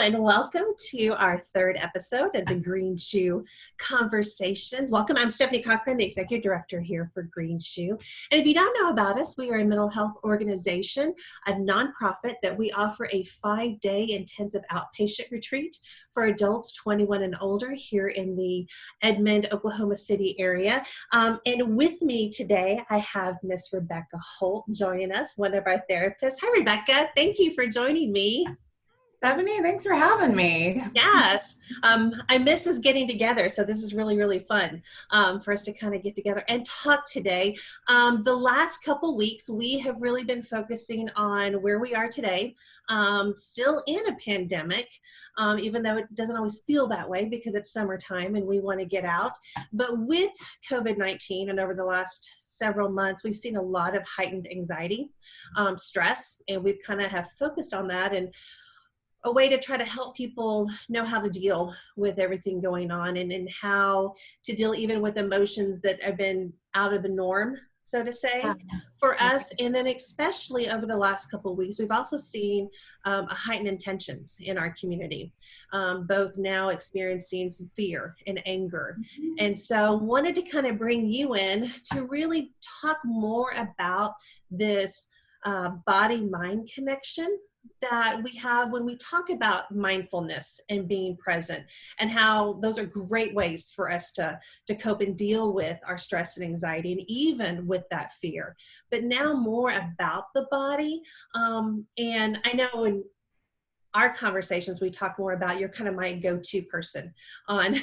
and welcome to our third episode of the Green Shoe Conversations. Welcome. I'm Stephany Cochran, the Executive Director here for Green Shoe. And if you don't know about us, we are a mental health organization, a nonprofit that we offer a 5-day intensive outpatient retreat for adults 21 and older here in the Edmond, Oklahoma City area. And with me today, I have Miss Rebecca Holt joining us, one of our therapists. Hi, Rebecca. Thank you for joining me. Stephany, thanks for having me. Yes. I miss us getting together, so this is really, really fun for us to kind of get together and talk today. The last couple weeks, we have really been focusing on where we are today, still in a pandemic, even though it doesn't always feel that way because it's summertime and we want to get out. But with COVID-19 and over the last several months, we've seen a lot of heightened anxiety, stress, and we've kind of have focused on that and a way to try to help people know how to deal with everything going on and how to deal even with emotions that have been out of the norm, so to say, for us. And then especially over the last couple of weeks, we've also seen a heightened intentions in our community, both now experiencing some fear and anger. And so wanted to kind of bring you in to really talk more about this body-mind connection that we have when we talk about mindfulness and being present, and how those are great ways for us to cope and deal with our stress and anxiety and even with that fear. But now more about the body. And I know in our conversations, we talk more about, you're kind of my go-to person on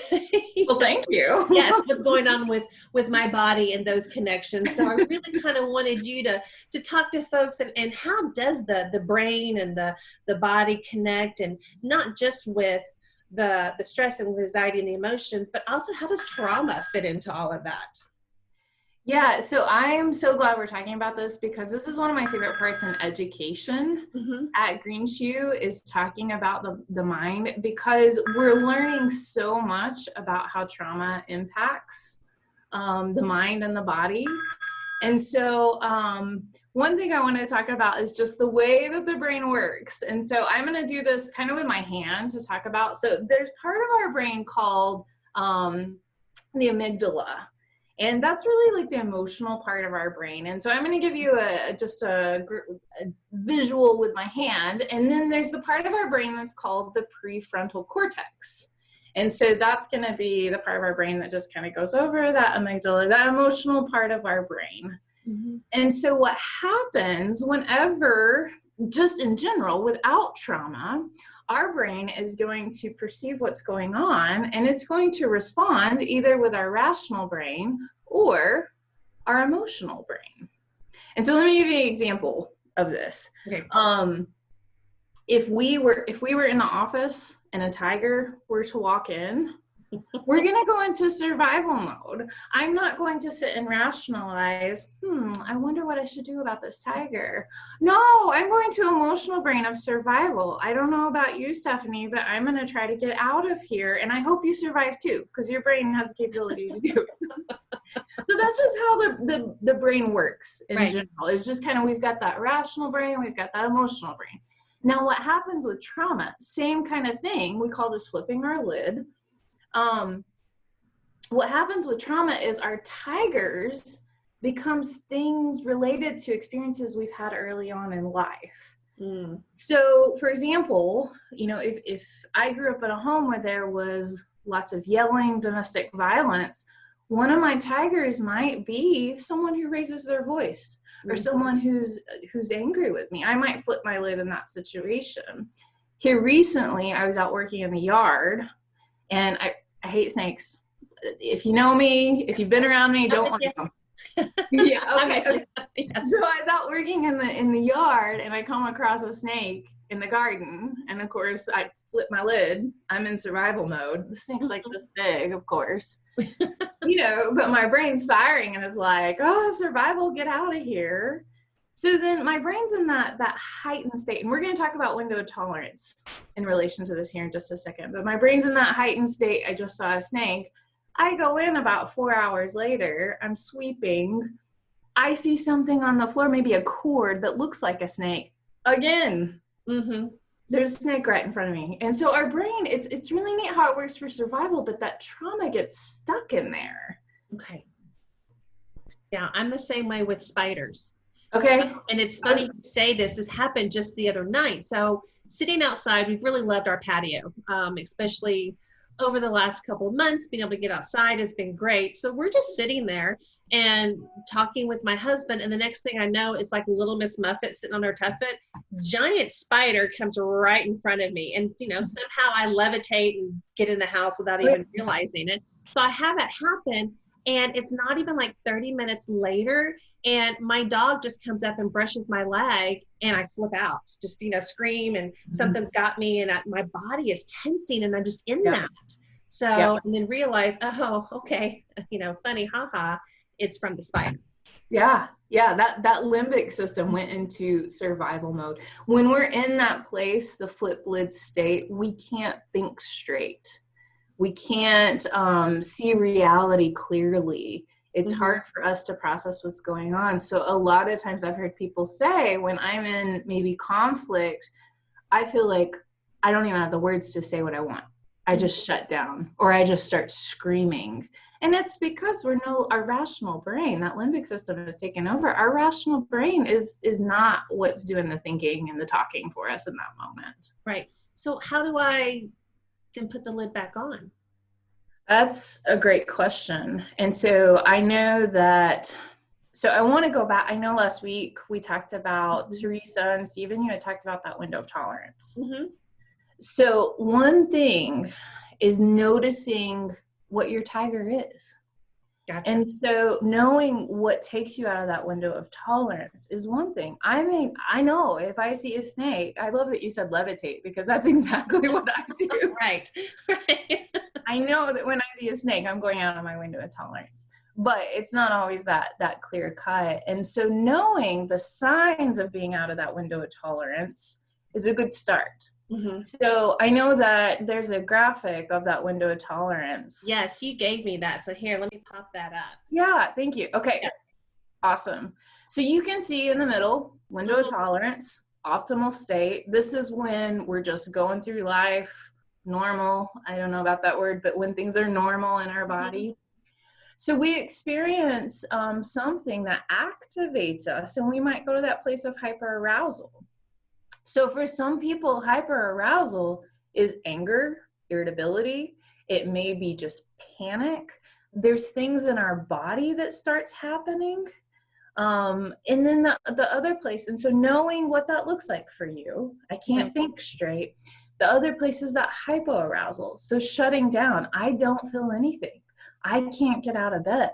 Well, thank you. Yes, what's going on with my body and those connections. So I really kind of wanted you to talk to folks and how does the brain and the body connect, and not just with the stress and anxiety and the emotions, but also how does trauma fit into all of that? Yeah, so I'm so glad we're talking about this because this is one of my favorite parts in education at Green Shoe, is talking about the mind, because we're learning so much about how trauma impacts the mind and the body. And so one thing I want to talk about is just the way that the brain works. And so I'm going to do this kind of with my hand to talk about. So there's part of our brain called the amygdala. And that's really like the emotional part of our brain. And so I'm going to give you just a visual with my hand. And then there's the part of our brain that's called the prefrontal cortex. And so that's going to be the part of our brain that just kind of goes over that amygdala, that emotional part of our brain. And so what happens whenever, just in general, without trauma, our brain is going to perceive what's going on, and it's going to respond either with our rational brain or our emotional brain. And so let me give you an example of this. Okay. If we were in the office and a tiger were to walk in, we're going to go into survival mode. I'm not going to sit and rationalize, I wonder what I should do about this tiger. No, I'm going to emotional brain of survival. I don't know about you, Stephany, but I'm going to try to get out of here. And I hope you survive too, because your brain has the capability to do it. So that's just how the brain works in general. It's just kind of, we've got that rational brain, we've got that emotional brain. Now what happens with trauma, same kind of thing. We call this flipping our lid. What happens with trauma is our tigers becomes things related to experiences we've had early on in life. So for example, if I grew up in a home where there was lots of yelling, domestic violence, one of my tigers might be someone who raises their voice or someone who's angry with me. I might flip my lid in that situation. Here recently, I was out working in the yard, and I hate snakes. If you know me, if you've been around me, don't want them. Yeah, okay. So I was out working in the yard, and I come across a snake in the garden, and of course I flip my lid. I'm in survival mode. The snake's like this big, of course. But my brain's firing and is like, oh, survival, get out of here. So then my brain's in that heightened state, and we're going to talk about window tolerance in relation to this here in just a second, but my brain's in that heightened state. I just saw a snake. I go in about 4 hours later, I'm sweeping. I see something on the floor, maybe a cord that looks like a snake again. There's a snake right in front of me. And so our brain, it's really neat how it works for survival, but that trauma gets stuck in there. Okay. Yeah, I'm the same way with spiders. Okay. So, and it's funny to say this happened just the other night. So sitting outside, we've really loved our patio, especially over the last couple of months. Being able to get outside has been great. So we're just sitting there and talking with my husband, and the next thing I know, it's like little Miss Muffet sitting on her tuffet. Giant spider comes right in front of me, and somehow I levitate and get in the house without even realizing it. So I have that happen, and it's not even like 30 minutes later, and my dog just comes up and brushes my leg, and I flip out, just scream, and something's got me, and my body is tensing, and I'm just in that. So and then realize, oh, okay, funny, haha, it's from the spider. Yeah, that limbic system went into survival mode. When we're in that place, the flip lid state, we can't think straight. We can't see reality clearly. It's hard for us to process what's going on. So a lot of times I've heard people say, when I'm in maybe conflict, I feel like I don't even have the words to say what I want. I just shut down, or I just start screaming. And it's because our rational brain, that limbic system is taken over. Our rational brain is not what's doing the thinking and the talking for us in that moment. Right. So how do I then put the lid back on? That's a great question. And so I know that, so I want to go back. I know last week we talked about Teresa and Stephen, you had talked about that window of tolerance. So one thing is noticing what your tiger is. Gotcha. And so knowing what takes you out of that window of tolerance is one thing. I mean, I know if I see a snake, I love that you said levitate, because that's exactly what I do. Right. I know that when I see a snake, I'm going out of my window of tolerance, but it's not always that clear cut. And so knowing the signs of being out of that window of tolerance is a good start. So I know that there's a graphic of that window of tolerance. Yes, you gave me that. So here, let me pop that up. Yeah, thank you. Okay, yes. Awesome. So you can see in the middle, window of tolerance, optimal state. This is when we're just going through life, normal. I don't know about that word, but when things are normal in our body. So we experience something that activates us, and we might go to that place of hyperarousal. So for some people, hyperarousal is anger, irritability. It may be just panic. There's things in our body that starts happening. And then the other place, and so knowing what that looks like for you, I can't think straight. The other place is that hypoarousal. So shutting down, I don't feel anything. I can't get out of bed.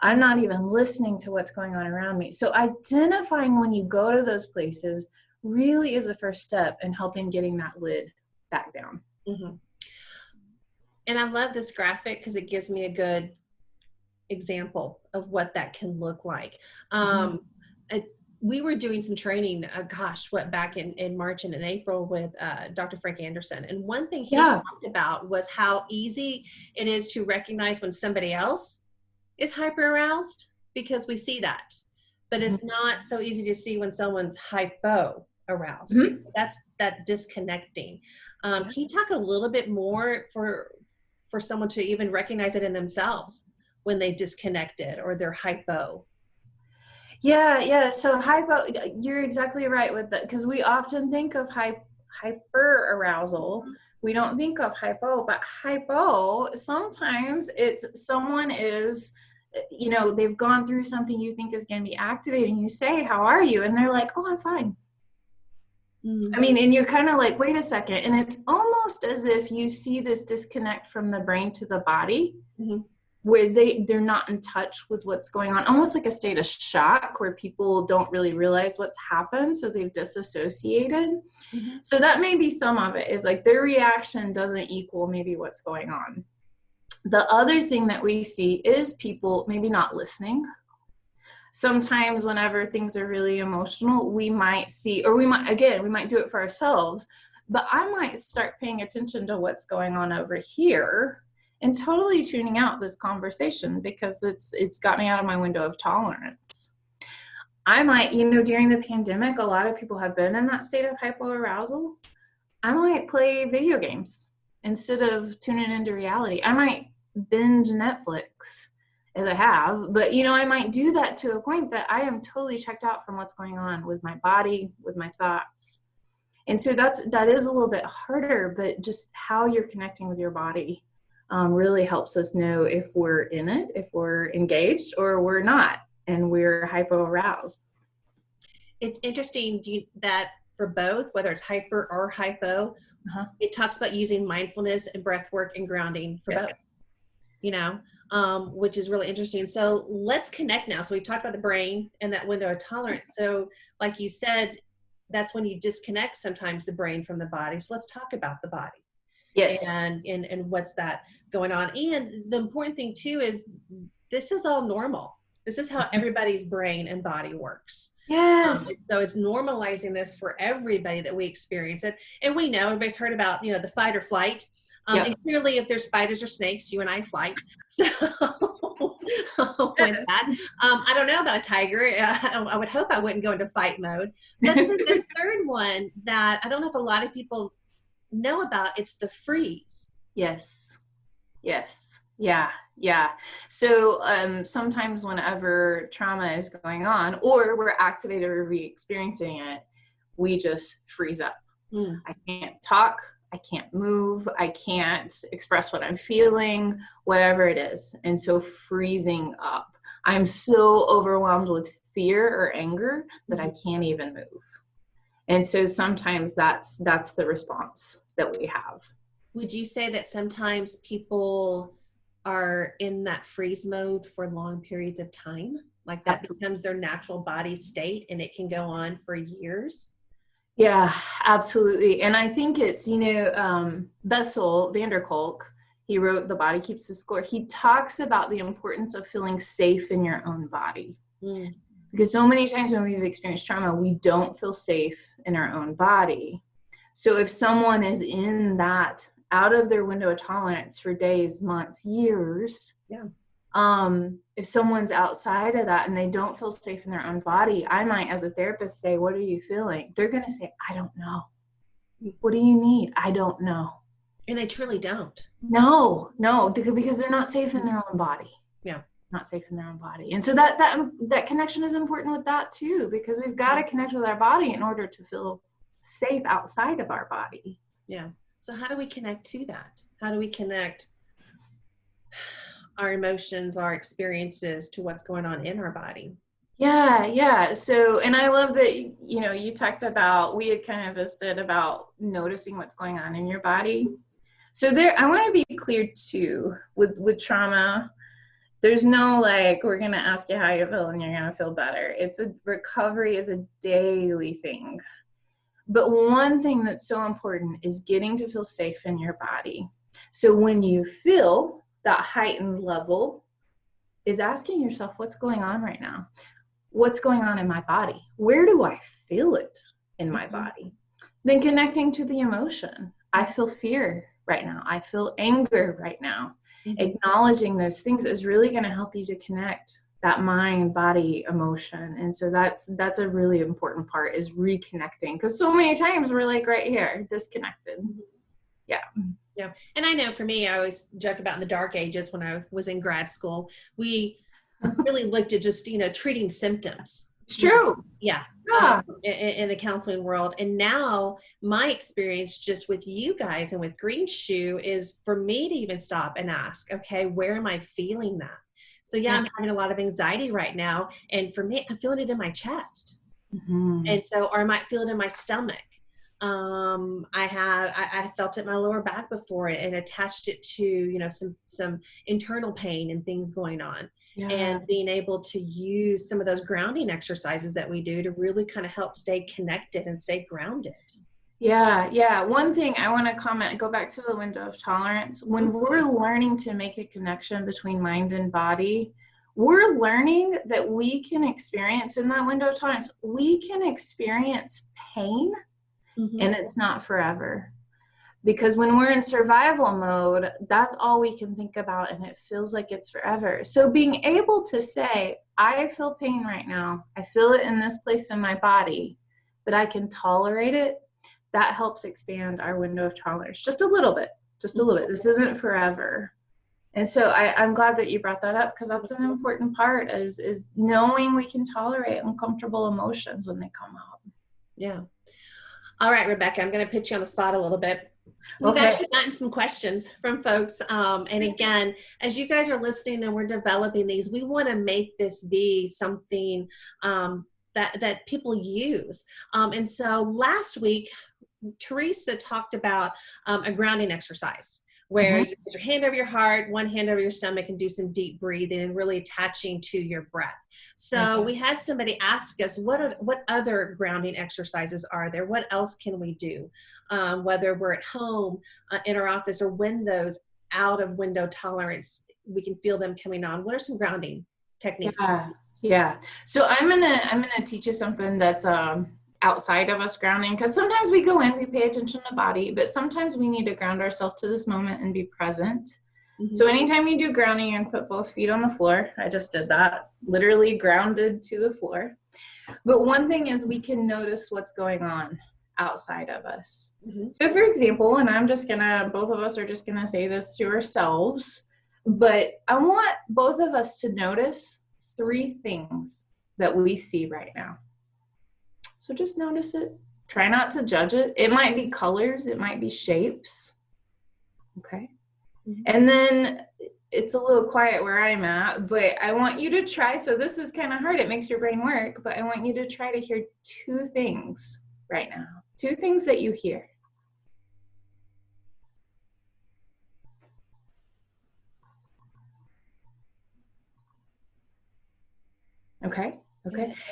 I'm not even listening to what's going on around me. So identifying when you go to those places really is the first step in helping getting that lid back down. And I love this graphic because it gives me a good example of what that can look like. We were doing some training, back in March and in April with Dr. Frank Anderson. And one thing he talked about was how easy it is to recognize when somebody else is hyper aroused, because we see that. But it's not so easy to see when someone's hypo aroused. That's that disconnecting. Can you talk a little bit more for someone to even recognize it in themselves when they disconnected or they're hypo? Yeah. So hypo, you're exactly right with that, because we often think of hyper arousal. We don't think of hypo, but hypo, sometimes it's someone is, they've gone through something you think is going to be activating. You say, how are you? And they're like, oh, I'm fine. I mean, and you're kind of like, wait a second. And it's almost as if you see this disconnect from the brain to the body, where they're not in touch with what's going on, almost like a state of shock where people don't really realize what's happened. So they've disassociated. So that may be some of it, is like their reaction doesn't equal maybe what's going on. The other thing that we see is people maybe not listening. Sometimes whenever things are really emotional, we might see, or we might do it for ourselves, but I might start paying attention to what's going on over here and totally tuning out this conversation because it's got me out of my window of tolerance. I might, during the pandemic, a lot of people have been in that state of hypoarousal. I might play video games instead of tuning into reality. I might binge Netflix, as I have, but I might do that to a point that I am totally checked out from what's going on with my body, with my thoughts. And so that is a little bit harder, but just how you're connecting with your body really helps us know if we're in it, if we're engaged, or we're not, and we're hypo-aroused. It's interesting that for both, whether it's hyper or hypo, it talks about using mindfulness and breath work and grounding for both, which is really interesting. So let's connect now. So we've talked about the brain and that window of tolerance. So like you said, that's when you disconnect sometimes the brain from the body. So let's talk about the body. Yes. And what's that going on. And the important thing too is this is all normal. This is how everybody's brain and body works. Yes. So it's normalizing this for everybody that we experience it. And we know everybody's heard about, the fight or flight. And clearly if there's spiders or snakes, you and I fight. So with that, I don't know about a tiger. I would hope I wouldn't go into fight mode. But the third one that I don't know if a lot of people know about, it's the freeze. Yes. Yeah. So sometimes whenever trauma is going on or we're activated or re-experiencing it, we just freeze up. I can't talk, I can't move, I can't express what I'm feeling, whatever it is. And so freezing up. I'm so overwhelmed with fear or anger that I can't even move. And so sometimes that's the response that we have. Would you say that sometimes people are in that freeze mode for long periods of time? Like that becomes their natural body state and it can go on for years? Yeah, absolutely. And I think it's, Bessel van der Kolk, he wrote The Body Keeps the Score. He talks about the importance of feeling safe in your own body. Because so many times when we've experienced trauma, we don't feel safe in our own body. So if someone is in that out of their window of tolerance for days, months, years, if someone's outside of that and they don't feel safe in their own body, I might, as a therapist, say, what are you feeling? They're going to say, I don't know. What do you need? I don't know. And they truly don't. No, because they're not safe in their own body. Yeah. Not safe in their own body. And so that connection is important with that too, because we've got to connect with our body in order to feel safe outside of our body. Yeah. So how do we connect to that? How do we connect our emotions, our experiences to what's going on in our body? Yeah. So, and I love that, you talked about, we had kind of listed about noticing what's going on in your body. So I want to be clear too, with trauma, there's no we're going to ask you how you feel and you're going to feel better. Recovery is a daily thing. But one thing that's so important is getting to feel safe in your body. So when you feel that heightened level, is asking yourself, what's going on right now? What's going on in my body? Where do I feel it in my body? Then connecting to the emotion. I feel fear right now. I feel anger right now. Acknowledging those things is really going to help you to connect that mind, body, emotion. And so that's a really important part, is reconnecting, because so many times we're right here, disconnected. Yeah. And I know for me, I always joke about in the dark ages when I was in grad school, we really looked at just, treating symptoms. It's true. Yeah. In the counseling world. And now my experience just with you guys and with Green Shoe is for me to even stop and ask, okay, where am I feeling that? So I'm having a lot of anxiety right now. And for me, I'm feeling it in my chest. And so, or I might feel it in my stomach. I felt it in my lower back before it and attached it to, some internal pain and things going on. And being able to use some of those grounding exercises that we do to really kind of help stay connected and stay grounded. Yeah. One thing I want to comment, go back to the window of tolerance. When we're learning to make a connection between mind and body, we're learning that we can experience in that window of tolerance, we can experience pain and it's not forever. Because when we're in survival mode, that's all we can think about and it feels like it's forever. So being able to say, I feel pain right now. I feel it in this place in my body, but I can tolerate it. that helps expand our window of tolerance just a little bit, just a little bit. This isn't forever. And so I'm glad that you brought that up, because that's an important part is knowing we can tolerate uncomfortable emotions when they come up. Yeah. All right, Rebecca, I'm going to put you on the spot a little bit. We've actually gotten some questions from folks. And again, as you guys are listening and we're developing these, we want to make this be something that people use. And so last week, Teresa talked about a grounding exercise where you put your hand over your heart, one hand over your stomach, and do some deep breathing and really attaching to your breath. So we had somebody ask us, what other grounding exercises are there? What else can we do? Whether we're at home, in our office, or windows out of window tolerance, we can feel them coming on. What are some grounding techniques? Yeah. So I'm gonna teach you something that's outside of us grounding, because sometimes we go in, we pay attention to the body, but sometimes we need to ground ourselves to this moment and be present. So anytime you do grounding, you can put both feet on the floor. I just did that, literally grounded to the floor. But one thing is, we can notice what's going on outside of us. So for example, and both of us are just gonna say this to ourselves, but I want both of us to notice 3 things that we see right now. So just notice it. Try not to judge it. It might be colors, it might be shapes. Okay. And then it's a little quiet where I'm at, but I want you to try. So this is kind of hard. It makes your brain work, but I want you to try to hear 2 things right now. 2 things that you hear. Okay.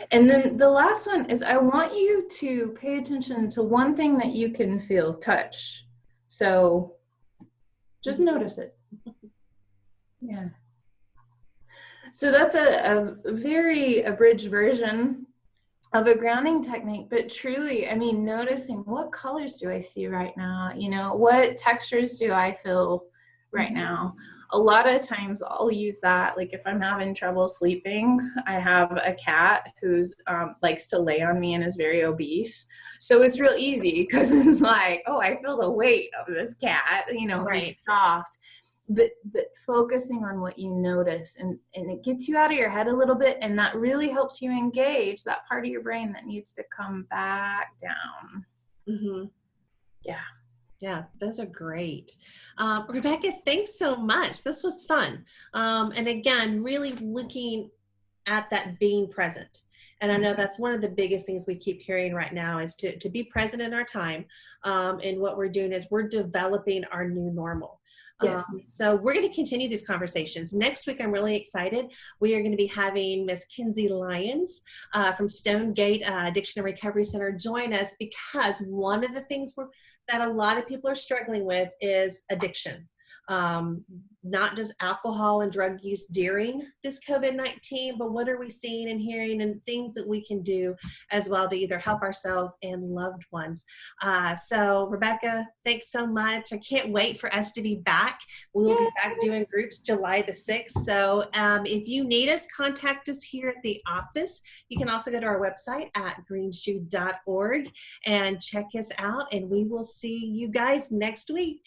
And then the last one is, I want you to pay attention to one thing that you can feel, touch. So just notice it. Yeah. So that's a very abridged version of a grounding technique, but truly, I mean, noticing what colors do I see right now? You know, what textures do I feel right now? A lot of times I'll use that, like if I'm having trouble sleeping. I have a cat who's likes to lay on me and is very obese. So it's real easy, because it's like, oh, I feel the weight of this cat, you know, he's soft. But focusing on what you notice, and it gets you out of your head a little bit, and that really helps you engage that part of your brain that needs to come back down. Yeah, those are great. Rebecca, thanks so much. This was fun. And again, really looking at that being present. And I know that's one of the biggest things we keep hearing right now, is to be present in our time. And what we're doing is we're developing our new normal. So we're going to continue these conversations. Next week, I'm really excited. We are going to be having Miss Kinsey Lyons from Stonegate Addiction and Recovery Center join us, because one of the things that a lot of people are struggling with is addiction. Not just alcohol and drug use during this COVID-19, but what are we seeing and hearing, and things that we can do as well to either help ourselves and loved ones. So Rebecca, thanks so much. I can't wait for us to be back. We will be back doing groups July the 6th. So if you need us, contact us here at the office. You can also go to our website at greenshoe.org and check us out, and we will see you guys next week.